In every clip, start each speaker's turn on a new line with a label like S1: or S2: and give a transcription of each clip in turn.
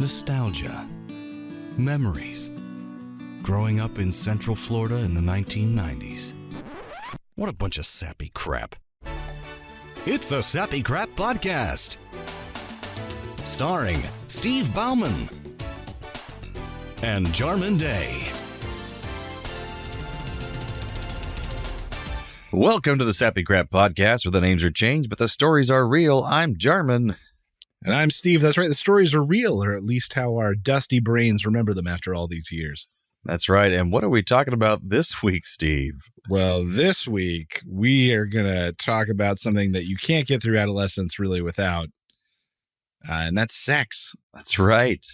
S1: nostalgia, memories, growing up in Central Florida in the 1990s. What a bunch of sappy crap. It's the Sappy Crap Podcast, starring Steve Bauman and Jarman Day. Welcome to the Sappy Crap Podcast, where the names are changed, but the stories are real. I'm Jarman.
S2: And I'm Steve. That's right. The stories are real, or at least how our dusty brains remember them after all these years.
S1: That's right. And what are we talking about this week, Steve?
S2: Well, this week, we are going to talk about something that you can't get through adolescence really without, and that's sex.
S1: That's right.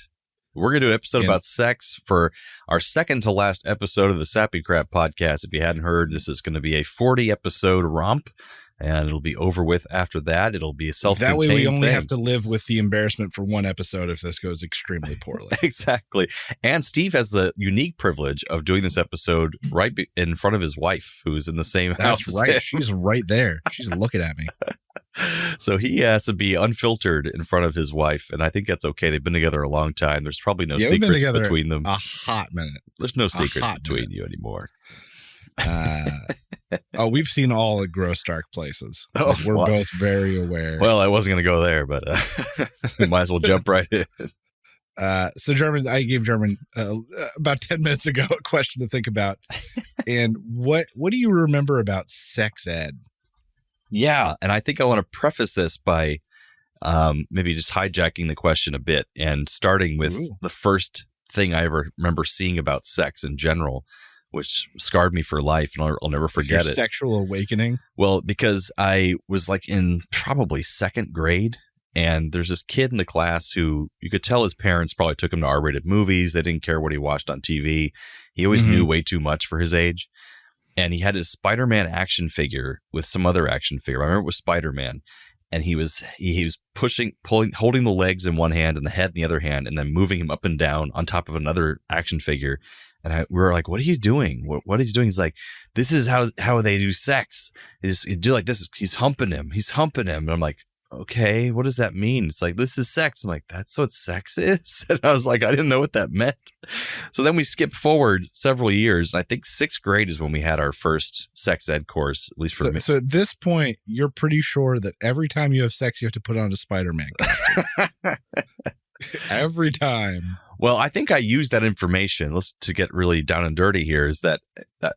S1: We're going to do an episode about sex for our second to last episode of the Sappy Crap Podcast. If you hadn't heard, this is going to be a 40-episode romp, and it'll be over with after that. It'll be a self-contained
S2: That way we only
S1: thing.
S2: have to live with the embarrassment for one episode if this goes extremely poorly.
S1: Exactly. And Steve has the unique privilege of doing this episode right in front of his wife, who's in the same house.
S2: That's right. She's right there. She's looking at me.
S1: So he has to be unfiltered in front of his wife, and I think that's okay. They've been together a long time. There's probably no secrets between them.
S2: A hot minute.
S1: There's no secrets between you anymore.
S2: We've seen all the gross, dark places.
S1: Oh,
S2: we're both very aware.
S1: Well, I wasn't going to go there, but we might as well jump right in.
S2: So I gave Jarman about 10 minutes ago a question to think about. And what do you remember about sex ed?
S1: Yeah, and I think I want to preface this by maybe just hijacking the question a bit and starting with the first thing I ever remember seeing about sex in general, which scarred me for life, and I'll never forget it.
S2: Sexual awakening?
S1: Well, because I was like in probably second grade, and there's this kid in the class who you could tell his parents probably took him to R-rated movies. They didn't care what he watched on TV. He always knew way too much for his age. And he had his Spider-Man action figure with some other action figure. I remember it was Spider-Man. And he was holding the legs in one hand and the head in the other hand, and then moving him up and down on top of another action figure. And we were like, "What are you doing? What is he doing?" He's like, "This is how they do sex. You do like this. He's humping him. He's humping him." And I'm like, "Okay, what does that mean?" It's like, "This is sex." I'm like, "That's what sex is?" And I was like, I didn't know what that meant. So then we skipped forward several years, and I think sixth grade is when we had our first sex ed course, at least for me.
S2: So at this point, you're pretty sure that every time you have sex, you have to put on a Spider-Man costume. Every time.
S1: Well, I think I used that information, to get really down and dirty here, is that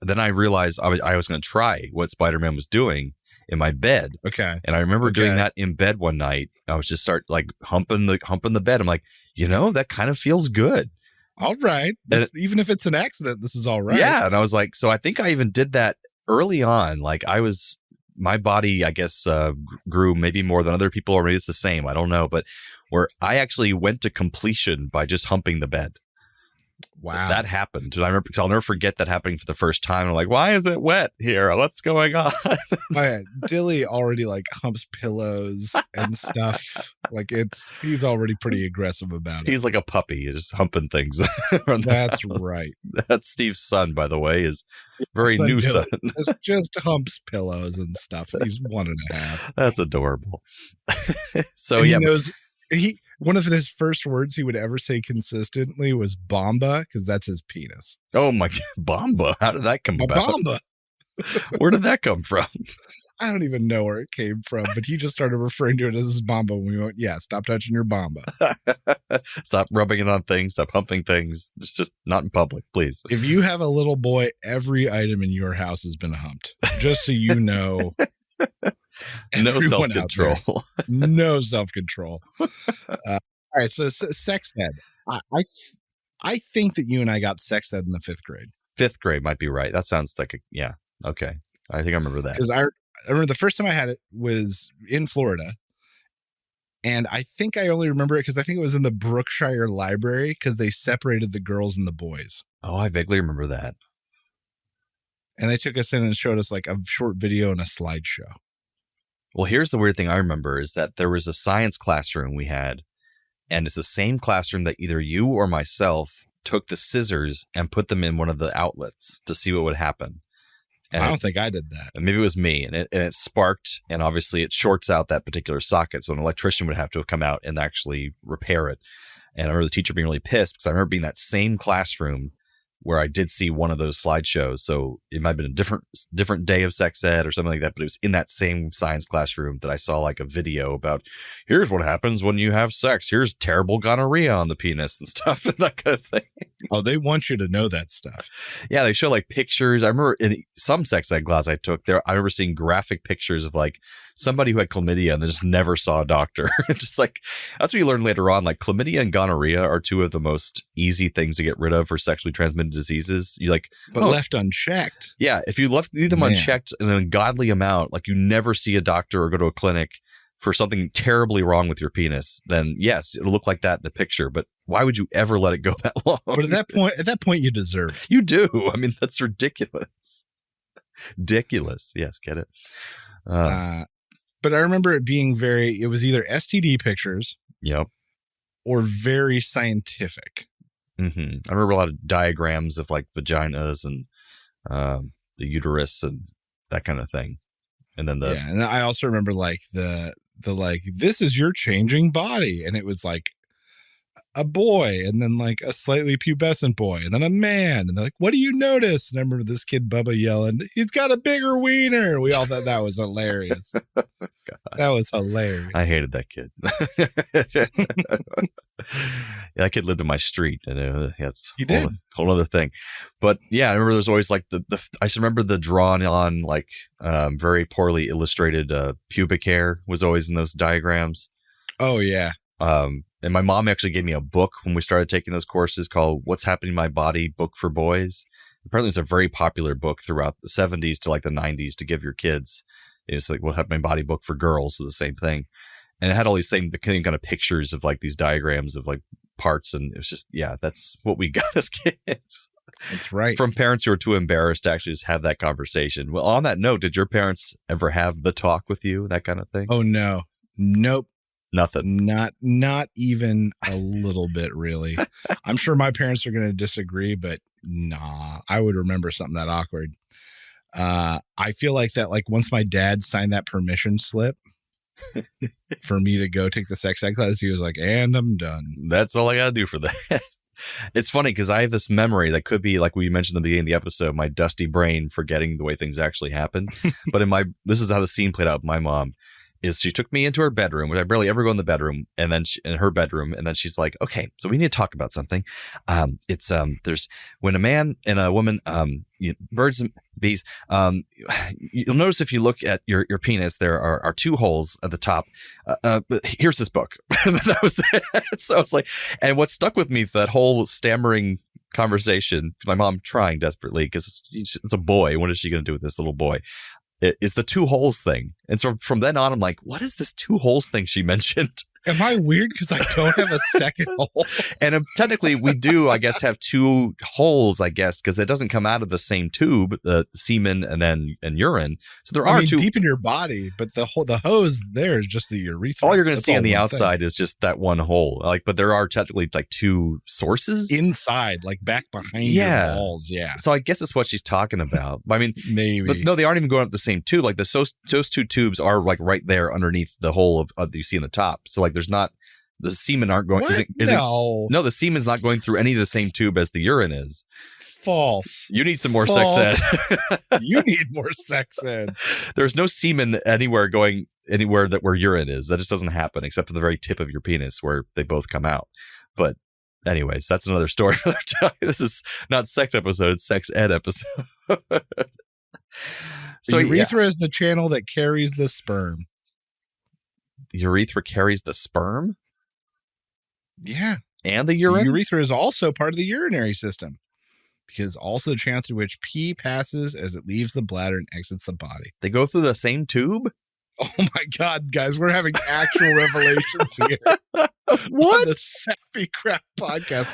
S1: then I realized I was going to try what Spider-Man was doing in my bed.
S2: Okay.
S1: And I remember doing that in bed one night. I was just humping the bed. I'm like, that kind of feels good.
S2: All right. Even if it's an accident, this is all right.
S1: Yeah. And I was like, so I think I even did that early on. Like my body, I guess, grew maybe more than other people, or maybe it's the same. I don't know. But where I actually went to completion by just humping the bed.
S2: Wow.
S1: That happened. And I remember, because I'll never forget that happening for the first time. I'm like, why is it wet here? What's going on?
S2: Dilly already humps pillows and stuff. He's already pretty aggressive about it.
S1: He's like a puppy, just humping things.
S2: That's right.
S1: That's Steve's son, by the way, is very new son.
S2: Just humps pillows and stuff. He's 1.5.
S1: That's adorable. So
S2: and he knows one of his first words he would ever say consistently was "bomba," because that's his penis.
S1: Oh my God, bomba! How did that come about?
S2: Bomba.
S1: Where did that come from?
S2: I don't even know where it came from, but he just started referring to it as his bomba when we went, "Yeah, stop touching your bomba.
S1: Stop rubbing it on things. Stop humping things. It's just not in public, please."
S2: If you have a little boy, every item in your house has been humped. Just so you know.
S1: No self-control.
S2: No self-control. All right, so sex ed. I think that you and I got sex ed in the 5th grade.
S1: 5th grade might be right. That sounds like okay. I think I remember that.
S2: Because I remember the first time I had it was in Florida. And I think I only remember it because I think it was in the Brookshire Library, because they separated the girls and the boys.
S1: Oh, I vaguely remember that.
S2: And they took us in and showed us a short video and a slideshow.
S1: Well, here's the weird thing I remember is that there was a science classroom we had, and it's the same classroom that either you or myself took the scissors and put them in one of the outlets to see what would happen. And
S2: I don't think I did that.
S1: and maybe it was me, and it sparked, and obviously it shorts out that particular socket. So an electrician would have to come out and actually repair it. And I remember the teacher being really pissed because I remember being in that same classroom where I did see one of those slideshows. So it might have been a different day of sex ed or something like that, but it was in that same science classroom that I saw like a video about, here's what happens when you have sex. Here's terrible gonorrhea on the penis and stuff and that kind of thing.
S2: Oh, they want you to know that stuff.
S1: Yeah, they show like pictures. I remember in some sex ed class I took there, I remember seeing graphic pictures of like somebody who had chlamydia and they just never saw a doctor. Just like, that's what you learn later on. Like chlamydia and gonorrhea are two of the most easy things to get rid of for sexually transmitted diseases. You like,
S2: but left unchecked.
S1: Yeah, if you leave them unchecked in an ungodly amount, like you never see a doctor or go to a clinic for something terribly wrong with your penis, then yes, it'll look like that in the picture. But why would you ever let it go that long?
S2: But at that point, you deserve it.
S1: You do. I mean, that's ridiculous. Ridiculous. Yes, get it.
S2: But I remember it being it was either STD pictures,
S1: yep,
S2: or very scientific.
S1: Mm-hmm. I remember a lot of diagrams of like vaginas and the uterus and that kind of thing. And then
S2: and I also remember like the like, this is your changing body, and it was like a boy, and then like a slightly pubescent boy, and then a man, and they're like, what do you notice? And I remember this kid Bubba yelling, he's got a bigger wiener. We all thought that was hilarious. That was hilarious.
S1: I hated that kid. Yeah, that kid lived in my street, and that's
S2: he did.
S1: Whole other thing. But yeah, I remember there's always like I just remember the drawn on like very poorly illustrated pubic hair was always in those diagrams.
S2: Oh yeah.
S1: And my mom actually gave me a book when we started taking those courses called What's Happening in My Body, Book for Boys. Apparently it's a very popular book throughout the 70s to like the 90s to give your kids. It's like What Happened in My Body, Book for Girls, so the same thing. And it had all these the same kind of pictures of like these diagrams of like parts. And it was just, yeah, that's what we got as kids.
S2: That's right.
S1: From parents who are too embarrassed to actually just have that conversation. Well, on that note, did your parents ever have the talk with you, that kind of thing?
S2: Oh, no. Nope.
S1: Nothing.
S2: Not even a little bit, really. I'm sure my parents are going to disagree, but nah, I would remember something that awkward. I feel like that, like once my dad signed that permission slip for me to go take the sex ed class, he was like, and I'm done. That's all I got to do for that.
S1: It's funny because I have this memory that could be like we mentioned in the beginning of the episode, my dusty brain forgetting the way things actually happened. But this is how the scene played out with my mom. Is she took me into her bedroom, which I barely ever go in the bedroom, and then in her bedroom, and then she's like, "Okay, so we need to talk about something. There's when a man and a woman, birds and bees. You'll notice if you look at your penis, there are two holes at the top. Here's this book. That was it. So I was like, and what stuck with me that whole stammering conversation, my mom trying desperately because it's a boy. What is she going to do with this little boy? Is the two holes thing. And so from then on, I'm like, what is this two holes thing she mentioned?
S2: Am I weird because I don't have a second hole?
S1: And technically we do, I guess, have two holes, I guess, because it doesn't come out of the same tube, the semen and urine. So there are two
S2: deep in your body, but the hose there is just the urethra.
S1: All you're going to see on the outside is just that one hole. Like, but there are technically like two sources
S2: inside, like back behind your walls. Yeah.
S1: So I guess that's what she's talking about. I mean,
S2: maybe.
S1: But no, they aren't even going up the same tube. Like those two tubes are like right there underneath the hole that you see in the top. So like there's not the semen aren't going. No, the semen's not going through any of the same tube as the urine is.
S2: False.
S1: You need some more sex ed.
S2: You need more sex ed.
S1: There's no semen anywhere going anywhere where urine is. That just doesn't happen except for the very tip of your penis where they both come out. But anyways, that's another story for another time. This is not sex episode, it's sex ed episode.
S2: So the urethra is the channel that carries the sperm.
S1: The urethra carries the sperm?
S2: Yeah.
S1: And the urine?
S2: The urethra is also part of the urinary system because also the channel through which pee passes as it leaves the bladder and exits the body.
S1: They go through the same tube?
S2: Oh my God, guys, we're having actual revelations here.
S1: What?
S2: On the Sappy Crap podcast.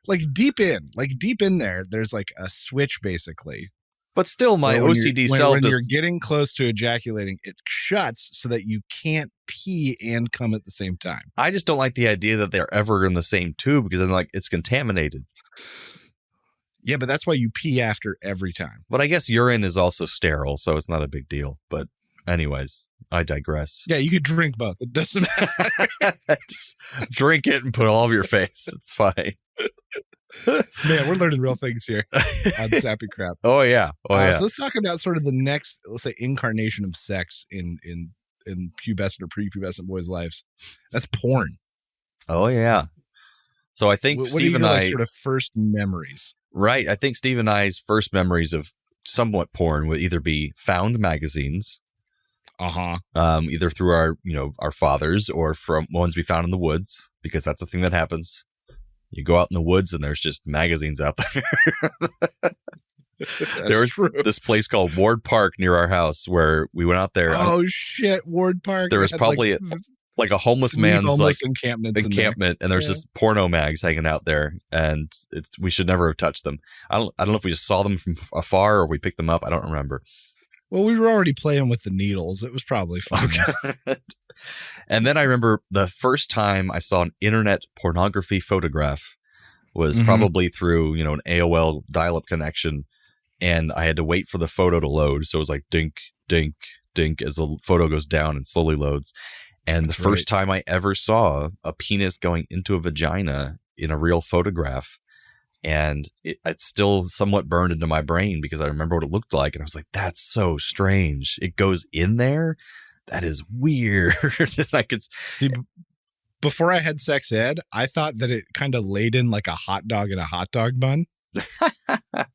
S2: Like deep in there, there's like a switch basically.
S1: But still, my OCD self.
S2: When you're getting close to ejaculating, it shuts so that you can't pee and come at the same time.
S1: I just don't like the idea that they're ever in the same tube because then, like, it's contaminated.
S2: Yeah, but that's why you pee after every time.
S1: But I guess urine is also sterile, so it's not a big deal. But anyways, I digress.
S2: Yeah, you could drink both. It doesn't matter.
S1: Just drink it and put it all over your face. It's fine.
S2: Man, we're learning real things here on Sappy Crap.
S1: Oh, yeah. Oh, yeah.
S2: So let's talk about sort of the next, let's say, incarnation of sex in pubescent or prepubescent boys' lives. That's porn.
S1: Oh, yeah. So I think
S2: Steve and I sort of first memories.
S1: Right. I think Steve and I's first memories of somewhat porn would either be found magazines, either through our fathers or from ones we found in the woods, because that's the thing that happens. You go out in the woods and there's just magazines out there. There was this place called Ward Park near our house where we went out there.
S2: Oh shit, Ward Park.
S1: There was probably like a homeless man's
S2: homeless encampment,
S1: and there's just porno mags hanging out there, and we should never have touched them. I don't know if we just saw them from afar or we picked them up. I don't remember.
S2: Well, we were already playing with the needles. It was probably fun.
S1: Okay. And then I remember the first time I saw an internet pornography photograph was probably through an AOL dial-up connection, and I had to wait for the photo to load. So it was like dink, dink, dink as the photo goes down and slowly loads. And the first time I ever saw a penis going into a vagina in a real photograph, and it's still somewhat burned into my brain because I remember what it looked like. And I was like, that's so strange. It goes in there? That is weird. And I could
S2: see, before I had sex ed, I thought that it kind of laid in like a hot dog in a hot dog bun. But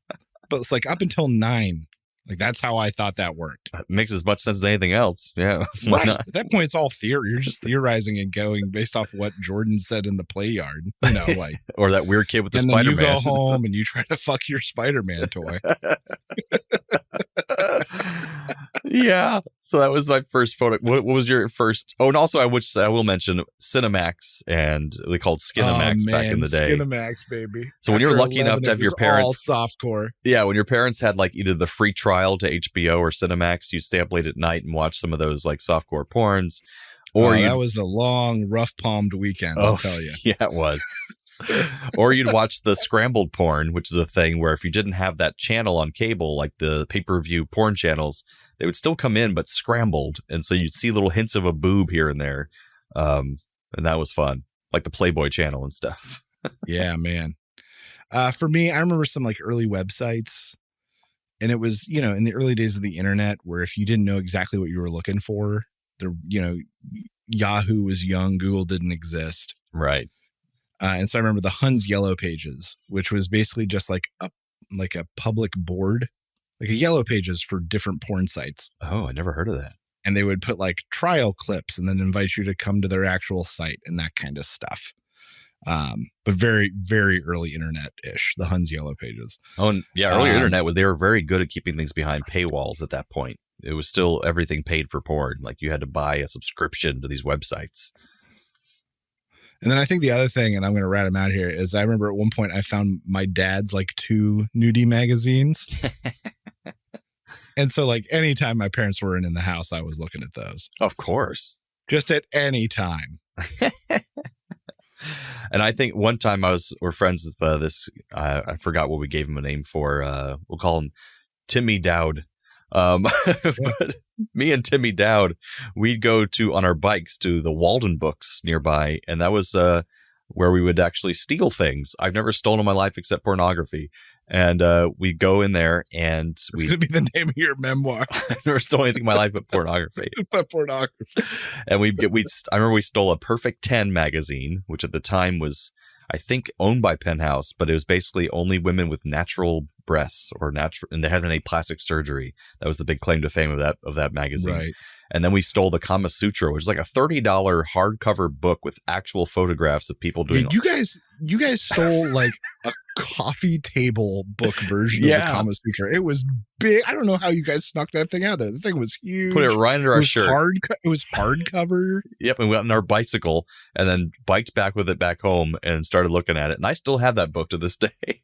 S2: it's like up until 9. Like, that's how I thought that worked.
S1: That makes as much sense as anything else. Yeah.
S2: Why not? At that point, it's all theory. You're just theorizing and going based off what Jordan said in the play yard. Like,
S1: or that weird kid with the Spider-Man.
S2: And then you go home and you try to fuck your Spider-Man toy.
S1: Yeah. So that was my first photo. What was your first? Oh, and also I will mention Cinemax, and they called Skinemax back in the day.
S2: Skinemax, baby.
S1: So when you're lucky enough to have your parents,
S2: all softcore.
S1: Yeah, when your parents had like either the free trial to HBO or Cinemax, you'd stay up late at night and watch some of those like softcore porns. Or
S2: that was a long, rough palmed weekend. I'll tell you.
S1: Yeah, it was. Or you'd watch the scrambled porn, which is a thing where if you didn't have that channel on cable, like the pay-per-view porn channels, they would still come in, but scrambled. And so you'd see little hints of a boob here and there. And that was fun, like the Playboy channel and stuff.
S2: Yeah, man. For me, I remember some like early websites, and it was, in the early days of the internet where if you didn't know exactly what you were looking for, Yahoo was young, Google didn't exist.
S1: Right.
S2: And so I remember the Huns Yellow Pages, which was basically just like a public board, like a Yellow Pages for different porn sites.
S1: Oh, I never heard of that.
S2: And they would put like trial clips and then invite you to come to their actual site and that kind of stuff. But very, very early internet-ish, the Huns Yellow Pages.
S1: Oh, and yeah, early internet, they were very good at keeping things behind paywalls at that point. It was still everything paid for porn. Like you had to buy a subscription to these websites.
S2: And then I think the other thing, and I'm going to rat him out here, is I remember at one point I found my dad's like 2 nudie magazines. And so like anytime my parents were in the house, I was looking at those.
S1: Of course.
S2: Just at any time.
S1: And I think one time we're friends with this, I forgot what we gave him a name for. We'll call him Timmy Dowd. But me and Timmy Dowd, we'd go on our bikes to the Walden Books nearby, and that was where we would actually steal things. I've never stolen in my life except pornography, and we go in there, and
S2: it's going to be the name of your memoir.
S1: I've never stolen anything in my life but pornography.
S2: But pornography.
S1: And I remember we stole a Perfect 10 magazine, which at the time was, I think, owned by Penthouse, but it was basically only women with natural breasts and they hadn't any plastic surgery. That was the big claim to fame of that magazine.
S2: Right.
S1: And then we stole the Kama Sutra, which is like a $30 hardcover book with actual photographs of people doing.
S2: Yeah, you guys stole like a coffee table book version of the Kama Sutra. It was big. I don't know how you guys snuck that thing out there. The thing was huge.
S1: Put it right under our shirt.
S2: It was hardcover.
S1: Yep, and we went on our bicycle and then biked back with it back home and started looking at it. And I still have that book to this day.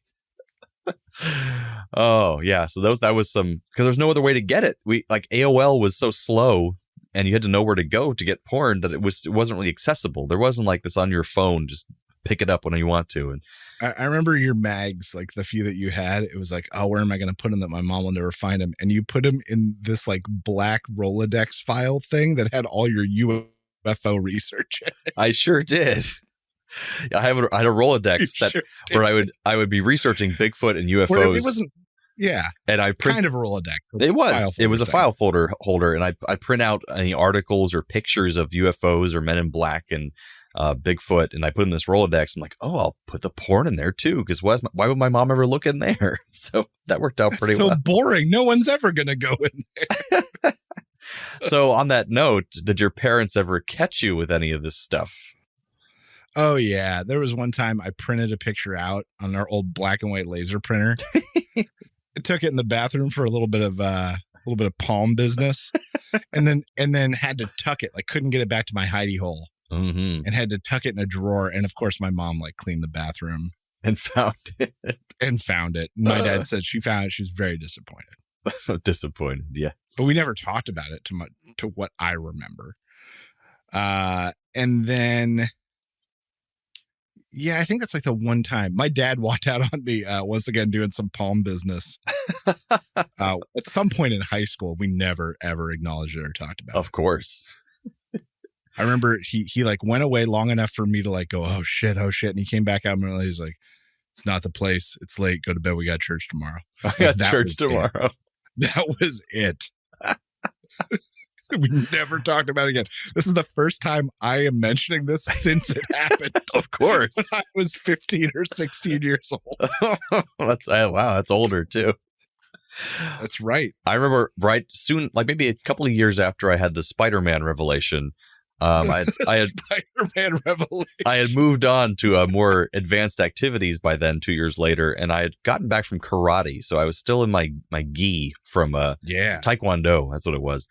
S1: Oh yeah, so that was some, because there's no other way to get it. We like AOL was so slow, and you had to know where to go to get porn that it wasn't really accessible. There wasn't like this on your phone, just pick it up when you want to. And
S2: I remember your mags, like the few that you had. It was like, oh, where am I going to put them that my mom will never find them? And you put them in this like black Rolodex file thing that had all your UFO research in it.
S1: I sure did. I had a Rolodex where I would be researching Bigfoot and UFOs.
S2: It wasn't, yeah,
S1: and I
S2: kind of a Rolodex.
S1: It was a file holder, and I print out any articles or pictures of UFOs or Men in Black and Bigfoot, and I put in this Rolodex. I'm like, oh, I'll put the porn in there too, because why would my mom ever look in there? So that worked out pretty well.
S2: So boring. No one's ever gonna go in there.
S1: So on that note, did your parents ever catch you with any of this stuff?
S2: Oh yeah, there was one time I printed a picture out on our old black and white laser printer. I took it in the bathroom for a little bit of palm business, and then had to tuck it. Like couldn't get it back to my hidey hole, and had to tuck it in a drawer. And of course, my mom like cleaned the bathroom
S1: and found it.
S2: My dad said she found it. She was very disappointed.
S1: Disappointed, yes.
S2: But we never talked about it to what I remember. And then. Yeah, I think that's like the one time my dad walked out on me once again doing some palm business. At some point in high school, we never ever acknowledged it or talked about it.
S1: Of course.
S2: I remember he like went away long enough for me to like go, oh shit, and he came back out and he's like, it's not the place. It's late. Go to bed. We got church tomorrow.
S1: I got church tomorrow.
S2: That was it. We never talked about it again. This is the first time I am mentioning this since it happened.
S1: Of course.
S2: When I was 15 or 16 years old.
S1: Wow, that's older too.
S2: That's right.
S1: I remember right soon, like maybe a couple of years after I had the Spider-Man revelation, I had
S2: Spider-Man revelation. I
S1: had moved on to more advanced activities by then, 2 years later, and I had gotten back from karate. So I was still in my gi from Taekwondo. That's what it was.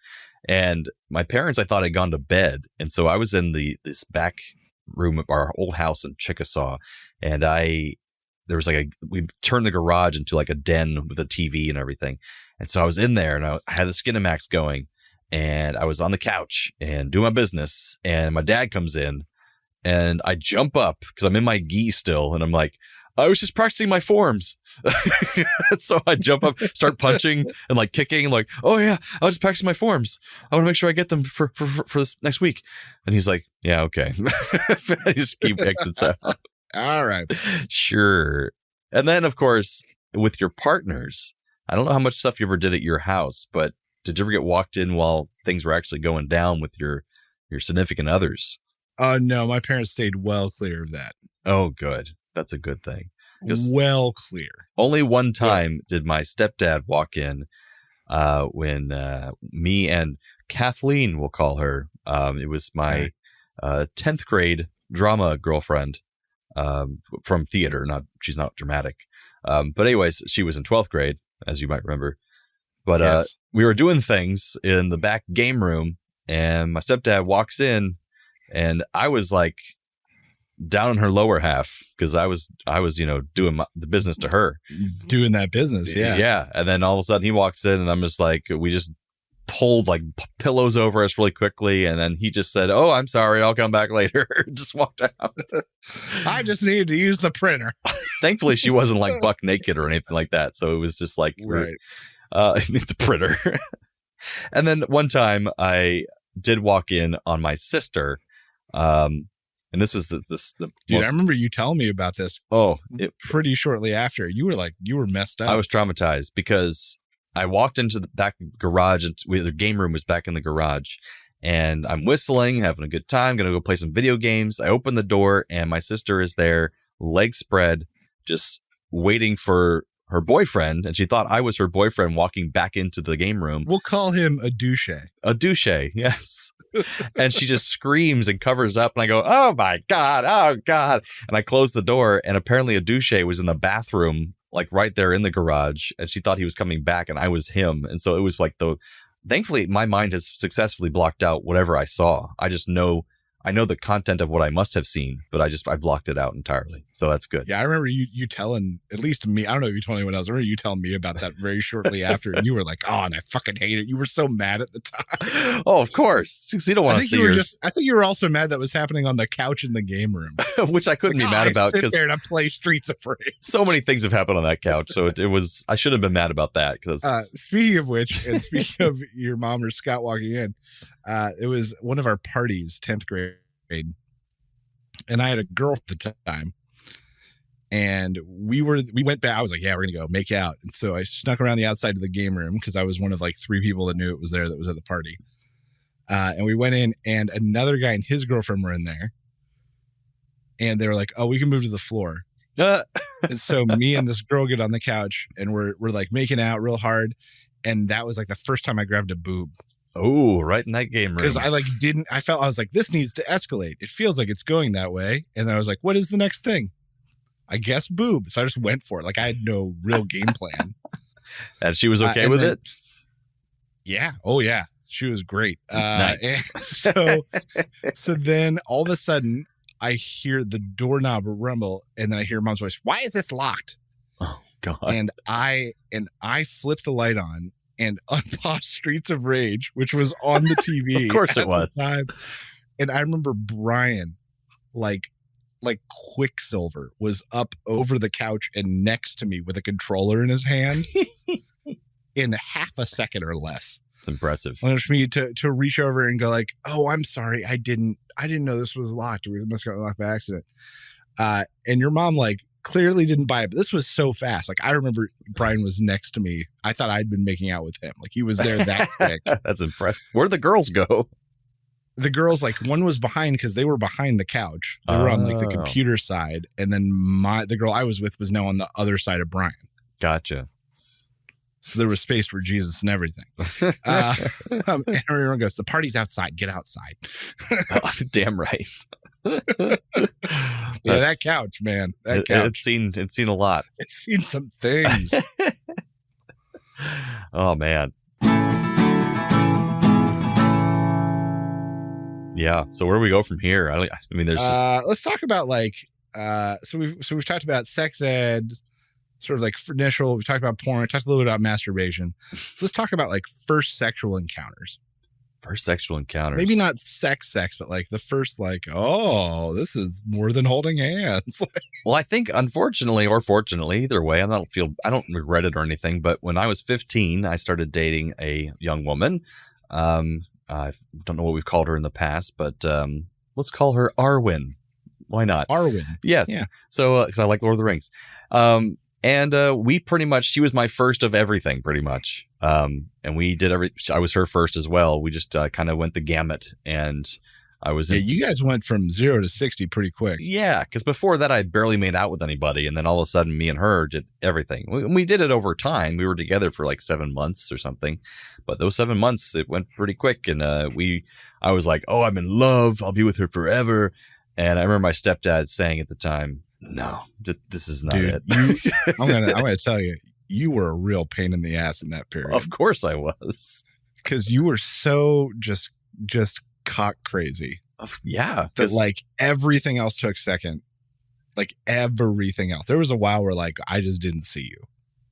S1: And my parents, I thought, had gone to bed. And so I was in this back room of our old house in Chickasaw. And we turned the garage into like a den with a TV and everything. And so I was in there and I had the Skinamax going and I was on the couch and doing my business. And my dad comes in and I jump up because I'm in my gi still. And I'm like, I was just practicing my forms. So I jump up, start punching and like kicking, like, oh yeah, I was just practicing my forms. I want to make sure I get them for this next week. And he's like, yeah, okay. I just keep exits out.
S2: All right.
S1: Sure. And then, of course, with your partners, I don't know how much stuff you ever did at your house, but did you ever get walked in while things were actually going down with your significant others?
S2: No, my parents stayed well clear of that.
S1: Oh, good. That's a good thing.
S2: Well clear.
S1: Only one time did my stepdad walk in when me and Kathleen, we'll call her. It was my 10th grade drama girlfriend from theater. She's not dramatic. But anyways, she was in 12th grade, as you might remember. But we were doing things in the back game room and my stepdad walks in and I was like, down in her lower half because I was doing the business to her,
S2: doing that business,
S1: yeah. And then all of a sudden he walks in and I'm just like, we just pulled like pillows over us really quickly, and then he just said, "Oh, I'm sorry, I'll come back later." Just walked out.
S2: I just needed to use the printer.
S1: Thankfully, she wasn't like buck naked or anything like that, so it was just like the printer. And then one time I did walk in on my sister. And this was the
S2: dude, I remember you telling me about this. Pretty shortly after. You were messed up.
S1: I was traumatized because I walked into the back garage and the game room was back in the garage and I'm whistling, having a good time, going to go play some video games. I open the door and my sister is there, legs spread, just waiting for her boyfriend. And she thought I was her boyfriend walking back into the game room.
S2: We'll call him a douche.
S1: A douche, yes. And she just screams and covers up and I go, oh my God. And I closed the door and apparently a douche was in the bathroom, like right there in the garage. And she thought he was coming back and I was him. And so it was like thankfully my mind has successfully blocked out whatever I saw. I just know I know the content of what I must have seen, but I blocked it out entirely. So that's good.
S2: Yeah, I remember you telling, at least me, I don't know if you told anyone else, I remember you telling me about that very shortly after, and you were like, oh, and I fucking hate it. You were so mad at the time.
S1: Oh, of course. You don't want to see
S2: I think you were also mad that was happening on the couch in the game room.
S1: Which I couldn't be mad about
S2: because I sit there and I play Streets of Rage.
S1: So many things have happened on that couch. So it was, I should have been mad about that. Because
S2: speaking of which, and speaking of your mom or Scott walking in, it was one of our parties, 10th grade. And I had a girl at the time, and we went back. I was like, yeah, we're going to go make out. And so I snuck around the outside of the game room because I was one of like 3 people that knew it was there that was at the party. And we went in, and another guy and his girlfriend were in there. And they were like, oh, we can move to the floor. And so me and this girl get on the couch, and we're like making out real hard. And that was like the first time I grabbed a boob.
S1: Oh, right in that game room.
S2: Because I was like, this needs to escalate. It feels like it's going that way. And then I was like, what is the next thing? I guess boob. So I just went for it. Like I had no real game plan.
S1: And she was okay with it?
S2: Yeah. Oh, yeah. She was great.
S1: Nice.
S2: So then all of a sudden I hear the doorknob rumble, and then I hear Mom's voice. Why is this locked?
S1: Oh, God.
S2: And I flipped the light on and unpaused Streets of Rage, which was on the TV.
S1: Of course it was.
S2: And I remember Brian, like Quicksilver, was up over the couch and next to me with a controller in his hand in half a second or less.
S1: It's impressive.
S2: And for me to reach over and go like, oh, I'm sorry. I didn't know this was locked. We must have got locked by accident. And your mom like clearly didn't buy it, but this was so fast. Like I remember Brian was next to me. I thought I'd been making out with him. Like he was there that quick.
S1: That's impressive. Where'd the girls go?
S2: The girls, like one was behind because they were behind the couch. They were on like the computer side. And then the girl I was with was now on the other side of Brian.
S1: Gotcha.
S2: So there was space for Jesus and everything. And everyone goes, the party's outside. Get outside.
S1: Oh, damn right.
S2: Yeah, that couch, man. That couch.
S1: It's seen a lot.
S2: It's seen some things.
S1: Oh man. Yeah. So where do we go from here? I mean, there's just...
S2: let's talk about like so we've talked about sex ed, sort of like initial. We talked about porn. We talked a little bit about masturbation. So let's talk about like first sexual encounters.
S1: First sexual encounters.
S2: Maybe not sex, but like the first, like, oh, this is more than holding hands.
S1: Well, I think unfortunately or fortunately, either way, I don't regret it or anything. But when I was 15, I started dating a young woman. I don't know what we've called her in the past, but let's call her Arwen. Why not?
S2: Arwen.
S1: Yes. Yeah. So, because I like Lord of the Rings. And we pretty much, she was my first of everything pretty much. And we did I was her first as well. We just kind of went the gamut, and I was
S2: you guys went from 0 to 60 pretty quick.
S1: Yeah. Cause before that I barely made out with anybody. And then all of a sudden me and her did everything. We did it over time. We were together for like 7 months or something, but those 7 months, it went pretty quick. And, I was like, oh, I'm in love. I'll be with her forever. And I remember my stepdad saying at the time, no, this is not it.
S2: I'm gonna tell you, you were a real pain in the ass in that period.
S1: Of course I was,
S2: because you were so just cock crazy.
S1: Yeah,
S2: that like everything else took second. Like everything else, there was a while where like I just didn't see you.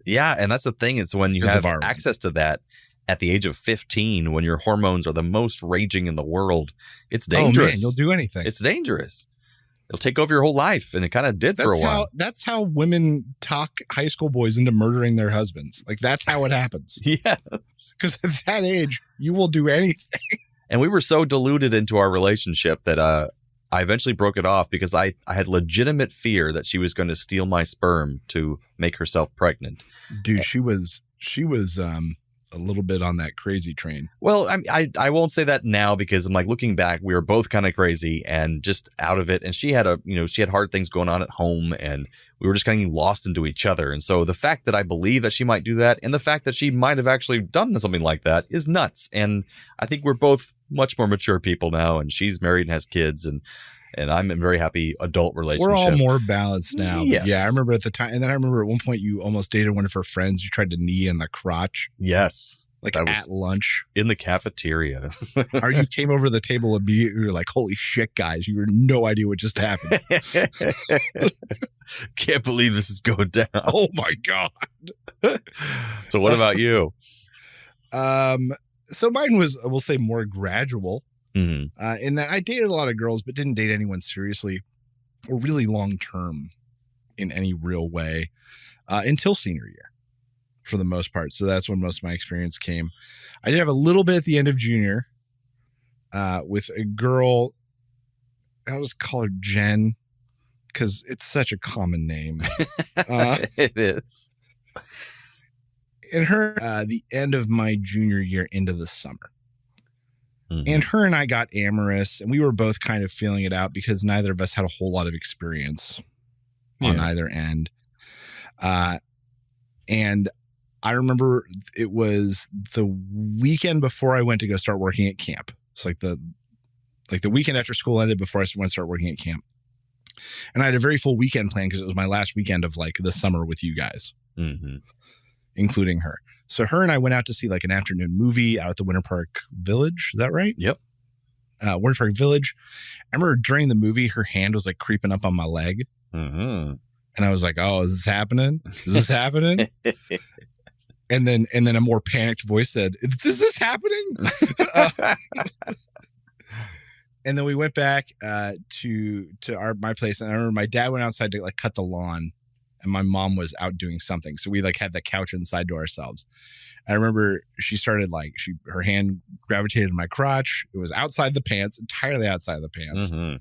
S1: Yeah, and that's the thing. Is when you have access to that at the age of 15, when your hormones are the most raging in the world, it's dangerous.
S2: Oh man, you'll do anything.
S1: It's dangerous. It'll take over your whole life, and it kind of did for a while.
S2: That's how women talk high school boys into murdering their husbands. Like, that's how it happens.
S1: Yes.
S2: Because at that age, you will do anything.
S1: And we were so deluded into our relationship that I eventually broke it off because I had legitimate fear that she was going to steal my sperm to make herself pregnant.
S2: Dude, she was a little bit on that crazy train.
S1: Well, I won't say that now because I'm like, looking back, we were both kind of crazy and just out of it. And she had she had hard things going on at home, and we were just kind of lost into each other. And so the fact that I believe that she might do that, and the fact that she might have actually done something like that, is nuts. And I think we're both much more mature people now, and she's married and has kids, and I'm in a very happy adult relationship.
S2: We're all more balanced now.
S1: Yes.
S2: Yeah, I remember at the time. And then I remember at one point you almost dated one of her friends. You tried to knee in the crotch.
S1: Yes.
S2: like
S1: That was
S2: at lunch.
S1: in the cafeteria.
S2: Or you came over to the table immediately, you're like, holy shit, guys, you had no idea what just happened.
S1: Can't believe this is going down.
S2: Oh my God.
S1: So what about you?
S2: So mine was, we'll say, more gradual,
S1: Mm-hmm.
S2: in that I dated a lot of girls, but didn't date anyone seriously or really long term in any real way until senior year, for the most part. So that's when most of my experience came. I did have a little bit at the end of junior with a girl. I'll just call her Jen because it's such a common name.
S1: It is.
S2: And her, the end of my junior year into the summer.
S1: Mm-hmm.
S2: And her and I got amorous, and we were both kind of feeling it out because neither of us had a whole lot of experience on either end. And I remember it was the weekend before I went to go start working at camp. It's like the weekend after school ended before I went to start working at camp. And I had a very full weekend plan because it was my last weekend of like the summer with you guys, including her. So her and I went out to see like an afternoon movie out at the Winter Park Village. Is that right?
S1: Yep.
S2: Winter Park Village. I remember during the movie, her hand was like creeping up on my leg.
S1: Mm-hmm.
S2: And I was like, oh, is this happening? Is this happening? And then a more panicked voice said, is this happening? And then we went back to my place. And I remember my dad went outside to like cut the lawn. And my mom was out doing something. So we like had the couch inside to ourselves. I remember she started like, her hand gravitated to my crotch. It was outside the pants, entirely outside the pants.
S1: Mm-hmm.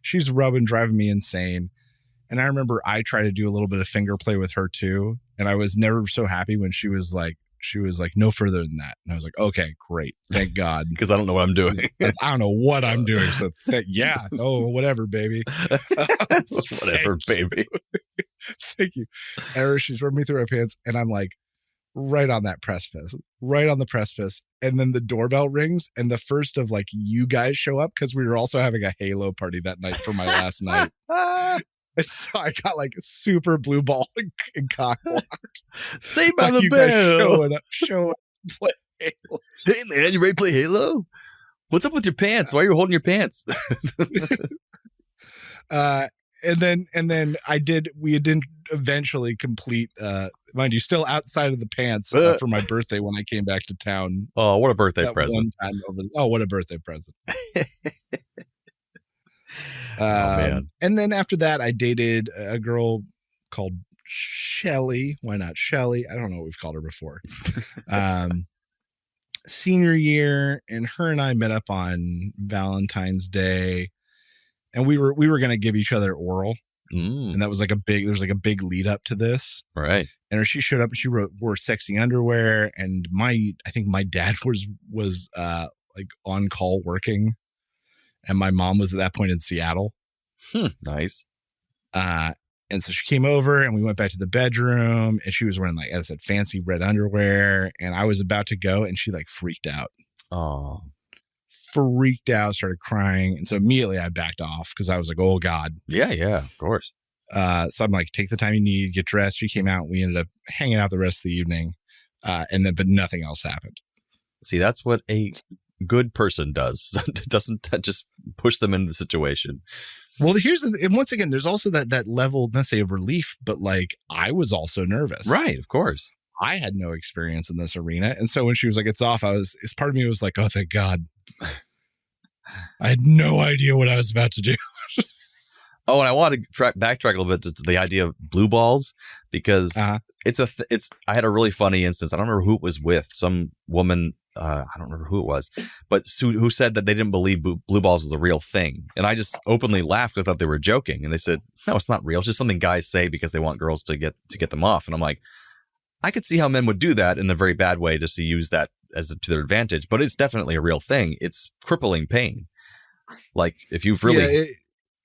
S1: She's
S2: driving me insane. And I remember I tried to do a little bit of finger play with her too. And I was never so happy when she was like, no further than that. And I was like, okay, great. Thank God.
S1: Because I don't know what I'm doing.
S2: I don't know what I'm doing. So whatever, baby.
S1: Whatever, baby.
S2: Thank you. And she's rubbing me through my pants. And I'm like, right on the precipice. And then the doorbell rings. And the first of like you guys show up because we were also having a Halo party that night for my last night. And so I got like super blue ball and cock blocked.
S1: Saved by the bell.
S2: Showing up to play Halo.
S1: Hey man, you ready to play Halo? What's up with your pants? Why are you holding your pants?
S2: And then we didn't eventually complete, mind you, still outside of the pants for my birthday when I came back to town.
S1: Oh, what a birthday present.
S2: What a birthday present.
S1: Oh, man.
S2: And then after that, I dated a girl called Shelly. Why not Shelly? I don't know what we've called her before. Senior year, and her and I met up on Valentine's Day, and we were going to give each other oral. And that was like there's like a big lead up to this.
S1: Right.
S2: And she showed up and she wore sexy underwear. And I think my dad was like on call working. And my mom was at that point in Seattle.
S1: Nice.
S2: And so she came over and we went back to the bedroom and she was wearing, like, as I said, fancy red underwear. And I was about to go and she like freaked out.
S1: Oh,
S2: freaked out, started crying. And so immediately I backed off because I was like, oh God.
S1: Yeah, of course.
S2: So I'm like, take the time you need, get dressed. She came out. We ended up hanging out the rest of the evening. But nothing else happened.
S1: See, that's what a good person does. It doesn't just push them into the situation.
S2: Well, and once again, there's also that level, let's say, of relief, but like I was also nervous.
S1: Right, of course.
S2: I had no experience in this arena. And so when she was like, it's off, part of me was like, oh, thank God. I had no idea what I was about to do.
S1: Oh, and I want to backtrack a little bit to the idea of blue balls because I had a really funny instance. I don't remember who it was with. Some woman, I don't remember who it was, but who said that they didn't believe blue balls was a real thing. And I just openly laughed. I thought they were joking. And they said, no, it's not real. It's just something guys say because they want girls to get them off. And I'm like, I could see how men would do that in a very bad way just to use that to their advantage. But it's definitely a real thing. It's crippling pain. Like if you've really...
S2: Yeah,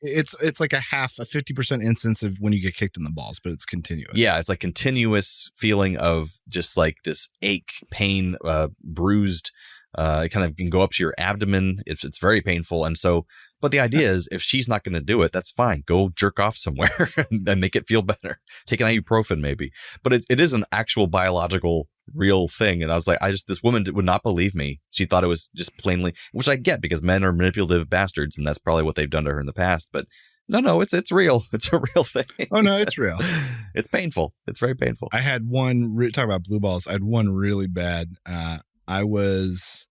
S2: it's like a 50% instance of when you get kicked in the balls, but it's continuous.
S1: Yeah, it's like continuous feeling of just like this ache, pain, bruised. It kind of can go up to your abdomen. It's very painful. And so, but the idea is if she's not going to do it, that's fine. Go jerk off somewhere and make it feel better. Take an ibuprofen maybe. But it is an actual biological real thing. And I was like, this woman would not believe me. She thought it was just plainly, which I get because men are manipulative bastards and that's probably what they've done to her in the past. But no, it's real. It's a real thing.
S2: Oh, no, it's real.
S1: It's painful. It's very painful.
S2: I had one, talk about blue balls. I had one really bad. It was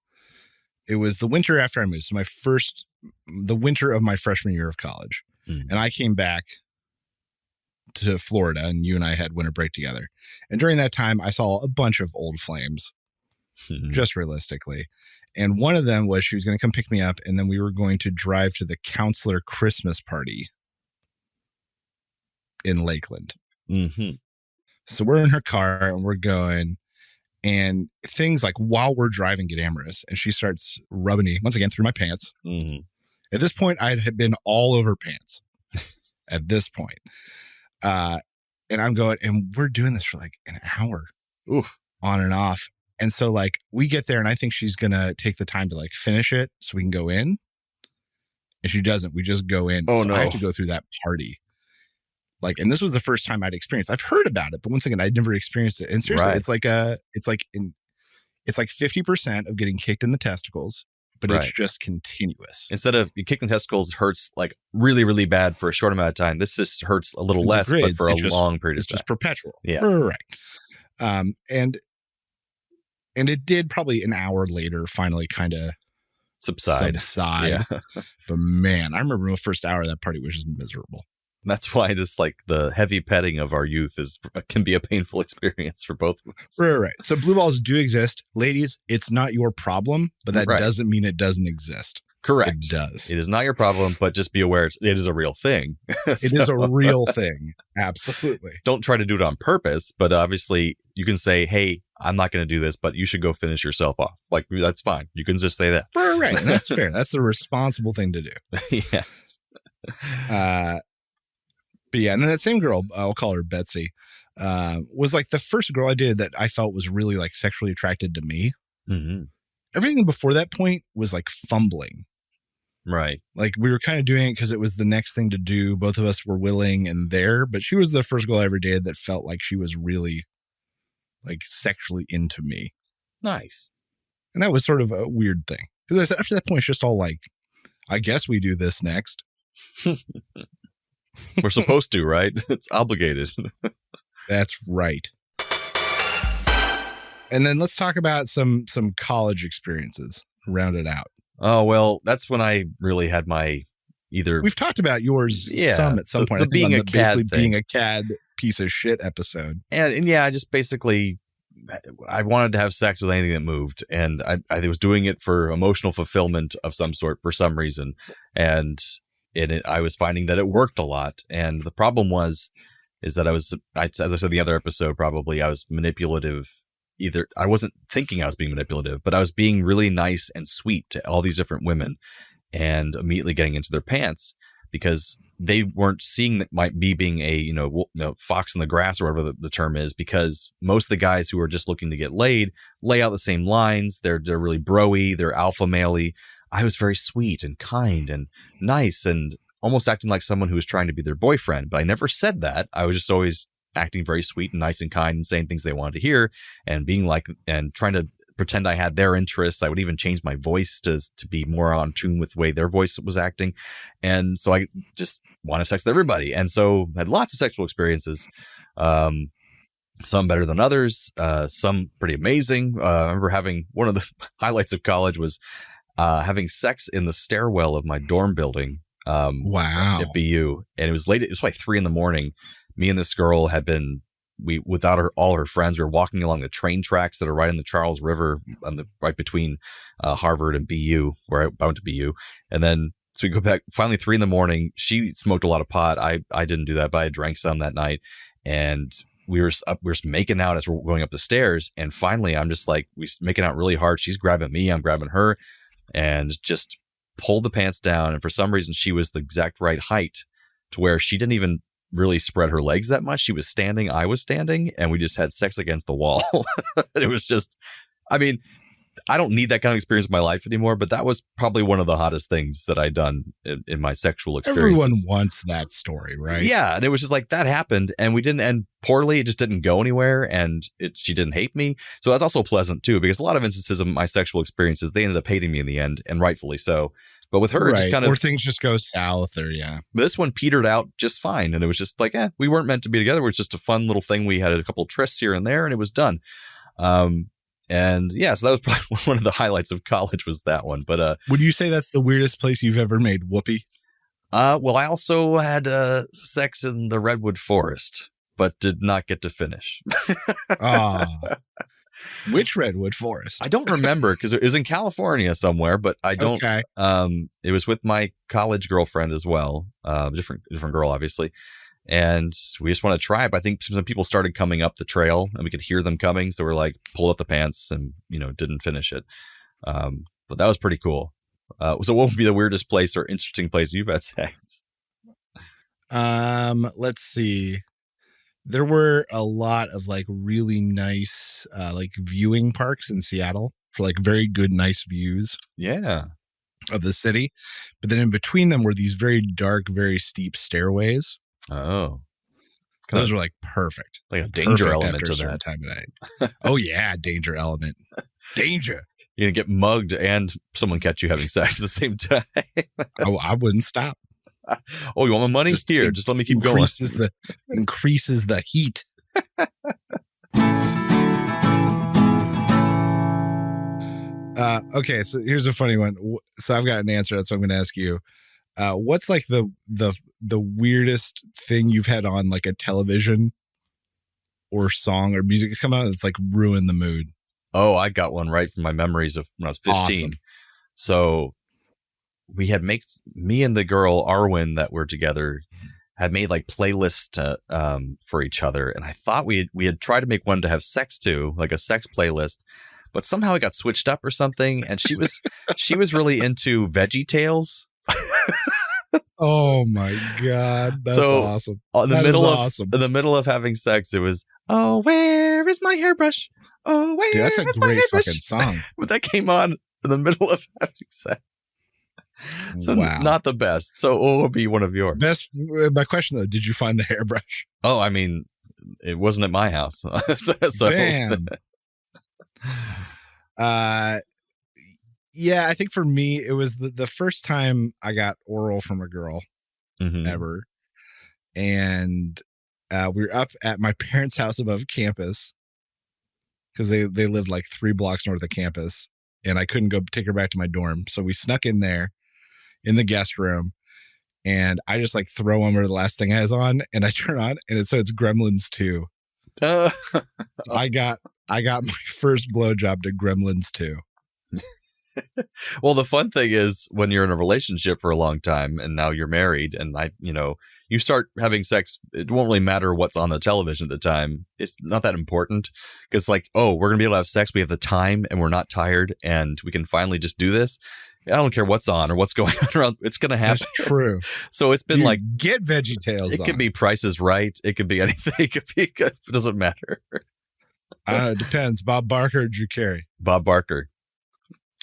S2: the winter after I moved. So the winter of my freshman year of college. And I came back to Florida and you and I had winter break together. And during that time, I saw a bunch of old flames, just realistically. And one of them was she was going to come pick me up and then we were going to drive to the counselor Christmas party in Lakeland. So we're in her car and we're going, and things like while we're driving get amorous and she starts rubbing me once again through my pants. At this point, I had been all over pants at this point. And I'm going, and we're doing this for like an hour on and off. And so like we get there and I think she's going to take the time to like finish it so we can go in. And she doesn't. We just go in.
S1: Oh,
S2: so
S1: no.
S2: I have to go through that party. Like, and this was the first time I'd experienced. I've heard about it, but once again, I'd never experienced it. And seriously, it's like 50% of getting kicked in the testicles, but it's just continuous.
S1: Instead of you kick the testicles hurts like really, really bad for a short amount of time. This just hurts a little less, but for a long period of time.
S2: It's just perpetual.
S1: Yeah.
S2: Right. And it did probably an hour later finally kind of subside. Yeah. But man, I remember the first hour of that party was just miserable.
S1: That's why just like the heavy petting of our youth can be a painful experience for both of us.
S2: Right. So blue balls do exist. Ladies, it's not your problem, but that doesn't mean it doesn't exist.
S1: Correct.
S2: It does.
S1: It is not your problem, but just be aware it is a real thing.
S2: It is a real thing. Absolutely.
S1: Don't try to do it on purpose, but obviously you can say, hey, I'm not going to do this, but you should go finish yourself off. Like, that's fine. You can just say that.
S2: Right. That's fair. That's the responsible thing to do.
S1: Yes.
S2: But yeah, and then that same girl, I'll call her Betsy, was like the first girl I dated that I felt was really like sexually attracted to me. Everything before that point was like fumbling.
S1: Right.
S2: Like we were kind of doing it because it was the next thing to do. Both of us were willing and there, but she was the first girl I ever dated that felt like she was really like sexually into me.
S1: Nice.
S2: And that was sort of a weird thing. Because I said after that point, it's just all like, I guess we do this next.
S1: We're supposed to, right? It's obligated.
S2: That's right. And then let's talk about some college experiences. Round it out.
S1: Oh, well, that's when I really had my
S2: We've talked about yours some at some point.
S1: The being a CAD
S2: being a CAD piece of shit episode.
S1: And yeah, I just basically, I wanted to have sex with anything that moved. And I was doing it for emotional fulfillment of some sort for some reason. And I was finding that it worked a lot. And the problem is that as I said in the other episode, probably I was manipulative. I wasn't thinking I was being manipulative, but I was being really nice and sweet to all these different women and immediately getting into their pants because they weren't seeing that might be being a, fox in the grass or whatever the term is, because most of the guys who are just looking to get laid lay out the same lines. They're really bro-y. They're alpha male-y. I was very sweet and kind and nice and almost acting like someone who was trying to be their boyfriend, but I never said that. I was just always acting very sweet and nice and kind and saying things they wanted to hear and being like, and trying to pretend I had their interests. I would even change my voice to be more on tune with the way their voice was acting. And so I just wanted sex with everybody. And so had lots of sexual experiences. Some better than others, some pretty amazing. I remember having one of the highlights of college was having sex in the stairwell of my dorm building.
S2: Wow.
S1: At BU. And it was late. It was like 3 a.m. Me and this girl had been, without all her friends, we were walking along the train tracks that are right in the Charles River, right between Harvard and BU, where I went to BU. And then, so we go back, finally 3 a.m. She smoked a lot of pot. I didn't do that, but I drank some that night. And we were making out as we're going up the stairs. And finally, I'm just like, we're making out really hard. She's grabbing me, I'm grabbing her, and just pulled the pants down. And for some reason, she was the exact right height to where she didn't even really spread her legs that much. She was standing, I was standing, and we just had sex against the wall. It was just, I mean, I don't need that kind of experience in my life anymore, but that was probably one of the hottest things that I'd done in my sexual experiences.
S2: Everyone wants that story, right?
S1: Yeah. And it was just like that happened and we didn't end poorly. It just didn't go anywhere and she didn't hate me. So that's also pleasant too, because a lot of instances of my sexual experiences, they ended up hating me in the end, and rightfully so. But with her, it just kind of,
S2: or things just go south, or
S1: But this one petered out just fine. And it was just like, we weren't meant to be together. It was just a fun little thing. We had a couple of trysts here and there and it was done. And yeah, so that was probably one of the highlights of college was that one. But
S2: would you say that's the weirdest place you've ever made whoopee?
S1: Well, I also had sex in the redwood forest, but did not get to finish.
S2: Which redwood forest?
S1: I don't remember because it was in California somewhere, but I don't.
S2: Okay.
S1: It was with my college girlfriend as well, different girl, obviously. And we just want to try it. But I think some people started coming up the trail and we could hear them coming. So we're like, pull up the pants and, didn't finish it. But that was pretty cool. So what would be the weirdest place or interesting place you've had sex?
S2: Let's see. There were a lot of like really nice, like viewing parks in Seattle for like very good, nice views.
S1: Yeah.
S2: Of the city. But then in between them were these very dark, very steep stairways.
S1: Oh,
S2: those were like perfect.
S1: Like a danger element to that
S2: time of night. Oh yeah, danger element. Danger.
S1: You're gonna get mugged and someone catch you having sex at the same time.
S2: Oh, I wouldn't stop.
S1: Oh, you want my money? Here, just let me keep going.
S2: Increases the heat. Okay, so here's a funny one. So I've got an answer. That's what I'm going to ask you. What's like the weirdest thing you've had on like a television or song or music that's come out that's like ruined the mood?
S1: Oh, I got one right from my memories of when I was 15. Awesome. So we had me and the girl Arwen that were together had made like playlists for each other, and I thought we had tried to make one to have sex to, like a sex playlist, but somehow it got switched up or something. And she was really into Veggie Tales.
S2: Oh my God, that's awesome!
S1: In the middle of having sex, it was, oh, where is my hairbrush? Oh, where
S2: Dude, that's a
S1: is
S2: great
S1: my
S2: fucking song.
S1: But that came on in the middle of having sex. So not the best. So what would be one of yours?
S2: Best. My question though, did you find the hairbrush?
S1: Oh, I mean, it wasn't at my house. So.
S2: Damn. Yeah, I think for me, it was the first time I got oral from a girl ever. And we were up at my parents' house above campus because they lived like 3 blocks north of campus. And I couldn't go take her back to my dorm. So we snuck in there in the guest room. And I just like throw on the last thing I was on. And I turn on and it's Gremlins 2. So I got my first blowjob to Gremlins 2.
S1: Well, the fun thing is when you're in a relationship for a long time and now you're married and you start having sex, it won't really matter what's on the television at the time. It's not that important because like, oh, we're going to be able to have sex. We have the time and we're not tired and we can finally just do this. I don't care what's on or what's going on around. It's going to happen.
S2: That's true.
S1: So it's been like,
S2: get Veggie Tales.
S1: It could be Price is Right. It could be anything. It could be, it doesn't matter.
S2: It depends. Bob Barker or Drew Carey?
S1: Bob Barker.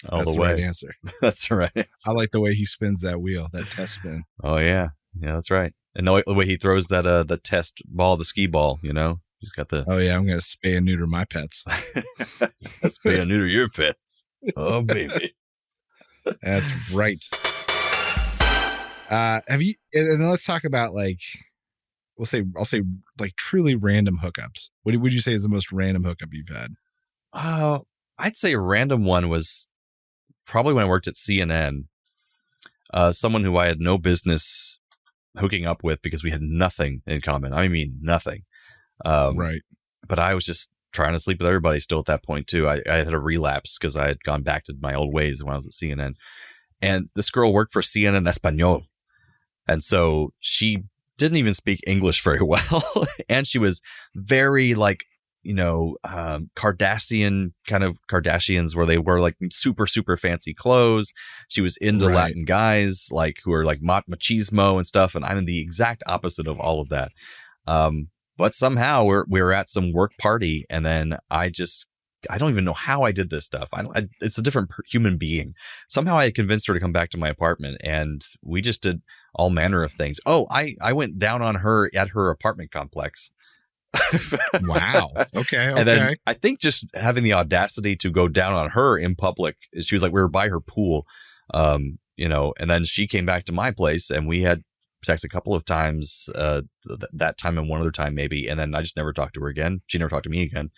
S2: That's the right answer.
S1: That's the right answer.
S2: I like the way he spins that wheel, that test spin.
S1: Oh yeah, that's right. And the way he throws that the test ball, the skee ball. He's got the.
S2: Oh yeah, I'm gonna spay and neuter my pets.
S1: Spay and neuter your pets. Oh baby,
S2: that's right. Have you? And then let's talk about like, I'll say like truly random hookups. What would you say is the most random hookup you've had?
S1: I'd say a random one was probably when I worked at CNN, someone who I had no business hooking up with because we had nothing in common. I mean, nothing.
S2: Right. But
S1: I was just trying to sleep with everybody still at that point too. I had a relapse because I had gone back to my old ways when I was at CNN. And this girl worked for CNN Espanol. And so she didn't even speak English very well. And she was very like, Kardashians where they wear like super, super fancy clothes. She was into Latin guys like who are like machismo and stuff. And I'm the exact opposite of all of that. But somehow we were at some work party and then I just I don't even know how I did this stuff. It's a different human being. Somehow I convinced her to come back to my apartment, and we just did all manner of things. Oh, I went down on her at her apartment complex.
S2: Wow. Okay.
S1: And then I think just having the audacity to go down on her in public, she was like, we were by her pool, and then she came back to my place, and we had sex a couple of times, that time and one other time maybe. And then I just never talked to her again. She never talked to me again.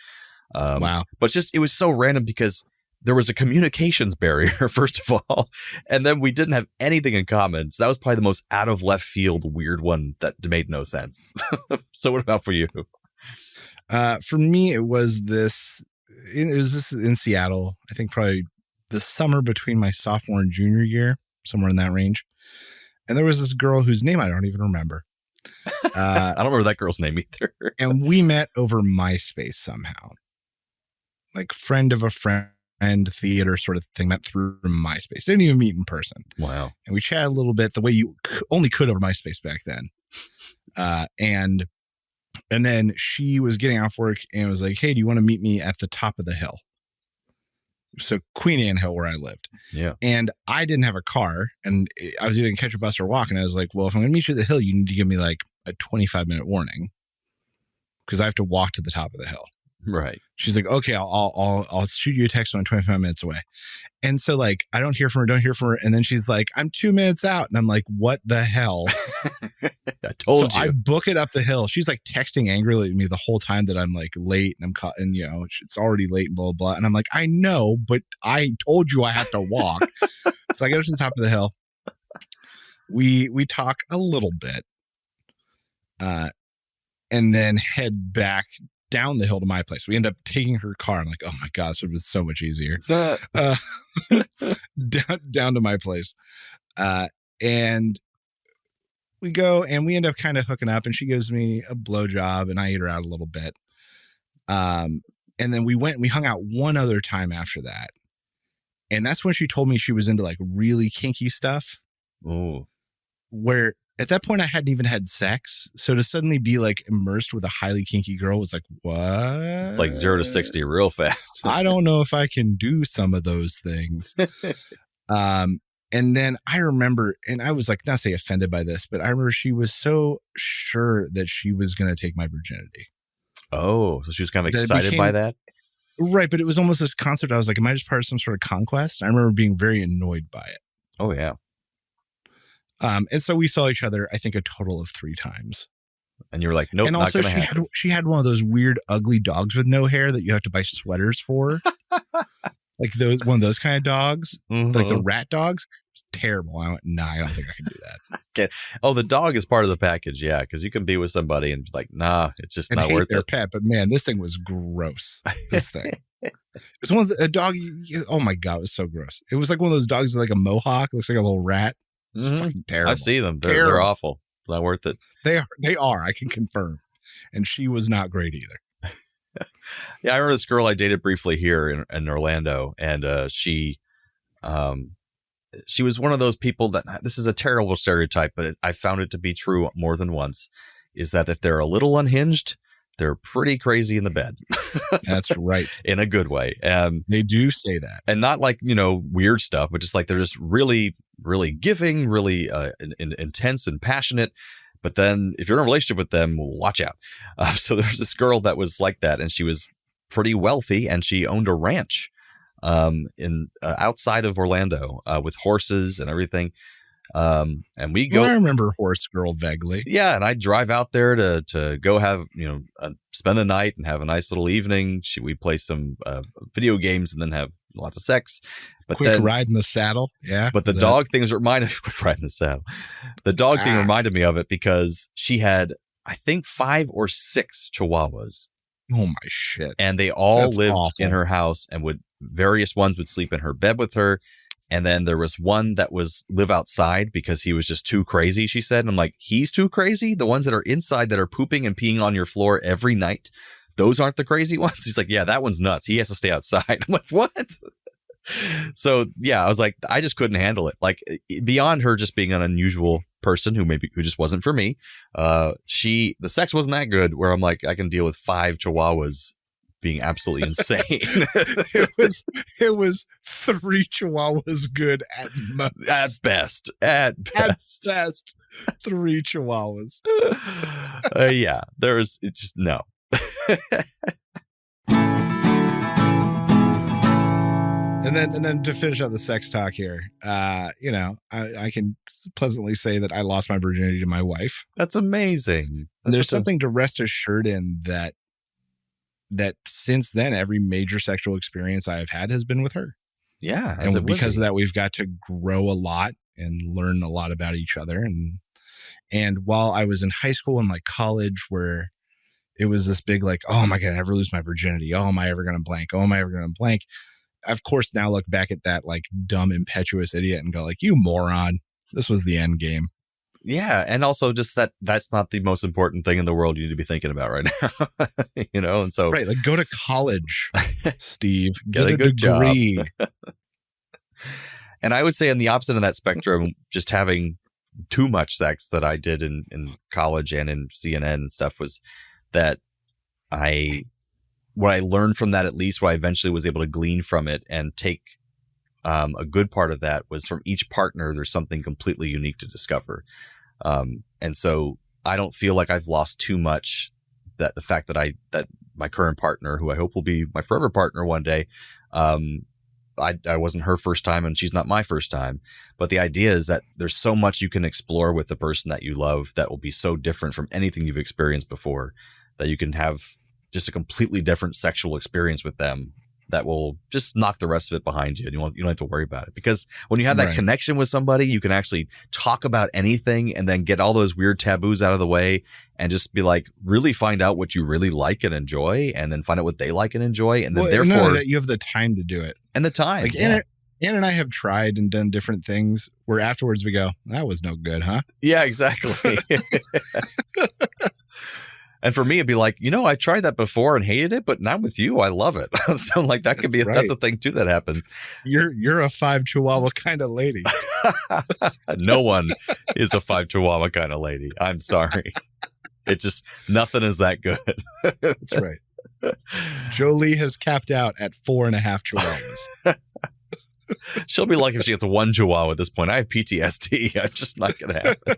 S2: Wow.
S1: But it was so random because there was a communications barrier, first of all, and then we didn't have anything in common. So that was probably the most out of left field weird one that made no sense. So what about for you?
S2: For me, it was this in Seattle. I think probably the summer between my sophomore and junior year, somewhere in that range. And there was this girl whose name I don't even remember.
S1: I don't remember that girl's name either.
S2: And we met over MySpace somehow. Like friend of a friend theater sort of thing, met through MySpace. Didn't even meet in person.
S1: Wow.
S2: And we chatted a little bit the way you only could over MySpace back then. And then she was getting off work and was like, hey, do you want to meet me at the top of the hill? So Queen Anne Hill, where I lived.
S1: Yeah.
S2: And I didn't have a car, and I was either going to catch a bus or walk. And I was like, well, if I'm going to meet you at the hill, you need to give me like a 25-minute warning because I have to walk to the top of the hill.
S1: Right.
S2: She's like, okay, I'll shoot you a text when I'm 25 minutes away. And so like, I don't hear from her. And then she's like, I'm 2 minutes out. And I'm like, what the hell?
S1: I told you.
S2: I book it up the hill. She's like texting angrily at me the whole time that I'm like late and I'm caught, and it's already late and blah, blah, blah. And I'm like, I know, but I told you I have to walk. So I go to the top of the hill. We talk a little bit, and then head back down the hill to my place. We end up taking her car. I'm like, oh my gosh, it was so much easier. Down to my place. And we go and we end up kind of hooking up, and she gives me a blowjob and I eat her out a little bit. And then we hung out one other time after that. And that's when she told me she was into like really kinky stuff.
S1: Oh,
S2: where at that point I hadn't even had sex. So to suddenly be like immersed with a highly kinky girl was like, what?
S1: It's like 0 to 60 real fast.
S2: I don't know if I can do some of those things. And then I remember, and I was like, not say offended by this, but I remember she was so sure that she was going to take my virginity.
S1: Oh, so she was kind of excited by that?
S2: Right. But it was almost this concept. I was like, am I just part of some sort of conquest? I remember being very annoyed by it.
S1: Oh, yeah.
S2: And so we saw each other, I think, a total of 3 times.
S1: And you were like, nope,
S2: and
S1: not
S2: also
S1: going to happen.
S2: She had one of those weird, ugly dogs with no hair that you have to buy sweaters for. Like one of those kind of dogs, like the rat dogs. It's terrible. I went, nah, I don't think I can do that.
S1: Okay. Oh, the dog is part of the package, yeah, because you can be with somebody and like, nah, it's just not worth
S2: their
S1: it.
S2: Pet, but man, this thing was gross. This thing. It was one of a dog. Oh my god, it was so gross. It was like one of those dogs with like a mohawk. Looks like a little rat. It's fucking terrible.
S1: I've seen them. They're awful. It's not worth it.
S2: They are. I can confirm. And she was not great either.
S1: Yeah, I remember this girl I dated briefly here in Orlando, and she was one of those people that, this is a terrible stereotype, but I found it to be true more than once, is that if they're a little unhinged, they're pretty crazy in the bed.
S2: That's right.
S1: In a good way.
S2: They do say that.
S1: And not like, weird stuff, but just like they're just really, really giving, really intense and passionate. But then if you're in a relationship with them, watch out. So there's this girl that was like that, and she was pretty wealthy, and she owned a ranch in outside of Orlando with horses and everything. And we go.
S2: I remember Horse Girl vaguely.
S1: Yeah, and I drive out there to go have spend the night and have a nice little evening. We play some video games and then have lots of sex. But
S2: quick ride in the saddle, yeah.
S1: But the dog thing reminded quick ride in the saddle. The dog thing reminded me of it because she had, I think, 5 or 6 Chihuahuas.
S2: Oh my shit!
S1: And they all lived
S2: awful.
S1: in her house, and various ones would sleep in her bed with her. And then there was one that live outside because he was just too crazy, she said. And I'm like, he's too crazy? The ones that are inside that are pooping and peeing on your floor every night, those aren't the crazy ones? He's like, yeah, that one's nuts. He has to stay outside. I'm like, what? So, yeah, I was like, I just couldn't handle it. Like, beyond her just being an unusual person who just wasn't for me, the sex wasn't that good where I'm like, I can deal with 5 Chihuahuas being absolutely insane.
S2: it was 3 chihuahuas good at most.
S1: At best. At best.
S2: 3 chihuahuas.
S1: Yeah, there was just no.
S2: And then to finish up the sex talk here, I can pleasantly say that I lost my virginity to my wife.
S1: That's amazing.
S2: There's something to rest assured in that since then, every major sexual experience I have had has been with her.
S1: Yeah.
S2: And because of that, we've got to grow a lot and learn a lot about each other. And while I was in high school and like college, where it was this big, like, oh, am I going to ever lose my virginity? Oh, am I ever going to blank? Oh, am I ever going to blank? Of course, now look back at that like dumb, impetuous idiot and go like, you moron, this was the end game.
S1: Yeah. And also just that's not the most important thing in the world you need to be thinking about right now, and so.
S2: Right. Like go to college, Steve,
S1: get a good
S2: degree.
S1: Job. And I would say on the opposite of that spectrum, just having too much sex that I did in college and in CNN and stuff was that what I learned from that, at least what I eventually was able to glean from it and take a good part of that was from each partner, there's something completely unique to discover. And so I don't feel like I've lost too much, that the fact that my current partner, who I hope will be my forever partner one day, I wasn't her first time and she's not my first time. But the idea is that there's so much you can explore with the person that you love that will be so different from anything you've experienced before, that you can have just a completely different sexual experience with them that will just knock the rest of it behind you. And you don't have to worry about it, because when you have that connection with somebody, you can actually talk about anything and then get all those weird taboos out of the way and just be like, really find out what you really like and enjoy, and then find out what they like and enjoy. And then therefore
S2: that you have the time to do it
S1: and the time.
S2: Like Ann and I have tried and done different things where afterwards we go, that was no good, huh?
S1: Yeah, exactly. And for me, it'd be like, I tried that before and hated it, but now with you, I love it. So like that could be, that's a thing too that happens.
S2: You're a 5 chihuahua kind of lady.
S1: No one is a 5 chihuahua kind of lady. I'm sorry. It just, nothing is that good.
S2: That's right. Jolie has capped out at 4.5 chihuahuas.
S1: She'll be lucky if she gets 1 chihuahua at this point. I have PTSD. I'm just not going to happen.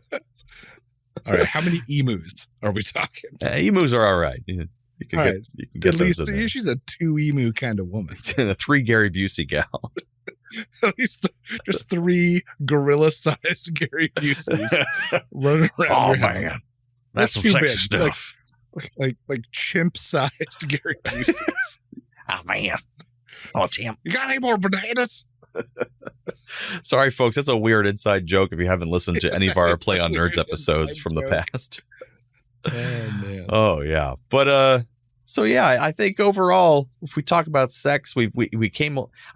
S2: All right. How many emus are we talking?
S1: Emus are all right. You can get
S2: at least she's a 2 emu kind of woman.
S1: A 3 Gary Busey gal.
S2: At least just 3 gorilla-sized Gary Buseys running around.
S1: Oh man, that's some sexy stuff.
S2: Like chimp-sized Gary Buseys.
S1: Oh man, oh chimp.
S2: You got any more bananas?
S1: Sorry, folks. That's a weird inside joke if you haven't listened to any of our Play on Nerds episodes from the past.
S2: Oh, man.
S1: Oh, yeah. But, so yeah, I think overall, if we talk about sex, I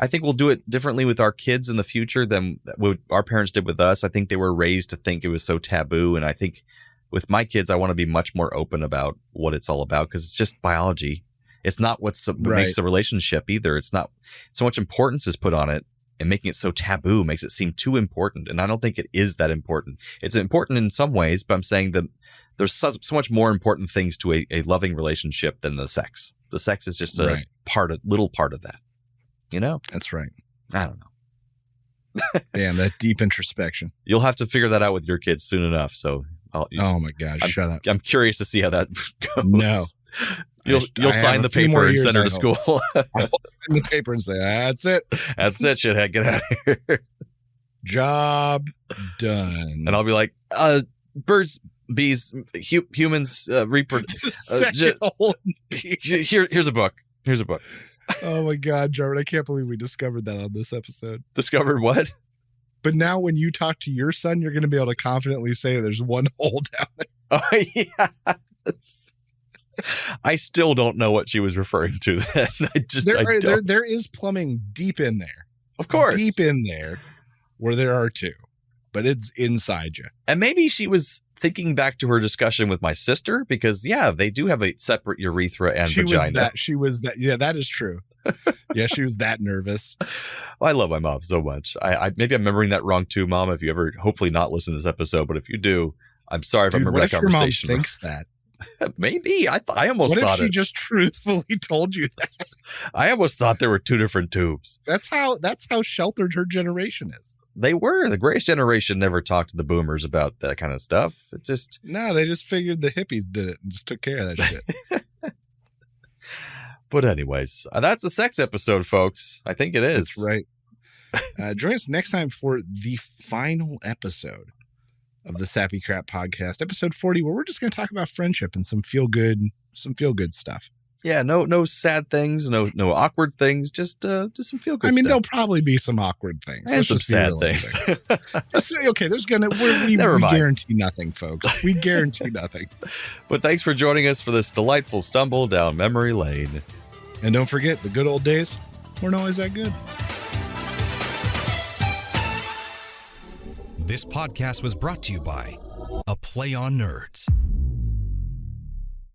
S1: think we'll do it differently with our kids in the future than what our parents did with us. I think they were raised to think it was so taboo. And I think with my kids, I want to be much more open about what it's all about, because it's just biology. It's not what makes a relationship either. It's not so much importance is put on it. And making it so taboo makes it seem too important. And I don't think it is that important. It's important in some ways, but I'm saying that there's so much more important things to a loving relationship than the sex. The sex is just a little part of that.
S2: That's right.
S1: I don't know.
S2: Damn, that deep introspection.
S1: You'll have to figure that out with your kids soon enough. So,
S2: oh my gosh, shut up.
S1: I'm curious to see how that goes.
S2: No.
S1: You'll sign the paper and send her to school.
S2: I'll sign the paper and say, that's it.
S1: That's it, shithead. Get out of here.
S2: Job done.
S1: And I'll be like, birds, bees, humans, here's a book. Here's a book.
S2: Oh my God, Jared, I can't believe we discovered that on this episode.
S1: Discovered what?
S2: But now when you talk to your son, you're going to be able to confidently say there's one hole down there.
S1: Oh, yes. I still don't know what she was referring to then.
S2: There is plumbing deep in there.
S1: Of course.
S2: Deep in there where there are 2, but it's inside you.
S1: And maybe she was thinking back to her discussion with my sister, because they do have a separate urethra and vagina.
S2: She was that. Yeah, that is true. Yeah, she was that nervous.
S1: Well, I love my mom so much. Maybe I'm remembering that wrong too, Mom. If you ever hopefully not listen to this episode, but if you do, I'm sorry if I remember that conversation.
S2: Your mom thinks that.
S1: Maybe. I almost
S2: what
S1: thought
S2: if she just truthfully told you that?
S1: I almost thought there were two different tubes.
S2: That's how sheltered her generation is.
S1: They were. The greatest generation never talked to the boomers about that kind of stuff. It just...
S2: No, they just figured the hippies did it and just took care of that shit.
S1: But anyways, that's a sex episode, folks. I think it is.
S2: That's right. Join us next time for the final episode of the Sappy Crap Podcast, episode 40, where we're just going to talk about friendship and some feel good stuff.
S1: Yeah, no sad things, no awkward things, just some feel good.
S2: I mean,
S1: stuff.
S2: There'll probably be some awkward things
S1: and some sad things.
S2: Okay, we guarantee nothing, folks. We guarantee nothing.
S1: But thanks for joining us for this delightful stumble down memory lane.
S2: And don't forget, the good old days weren't always that good.
S3: This podcast was brought to you by A Play on Nerds.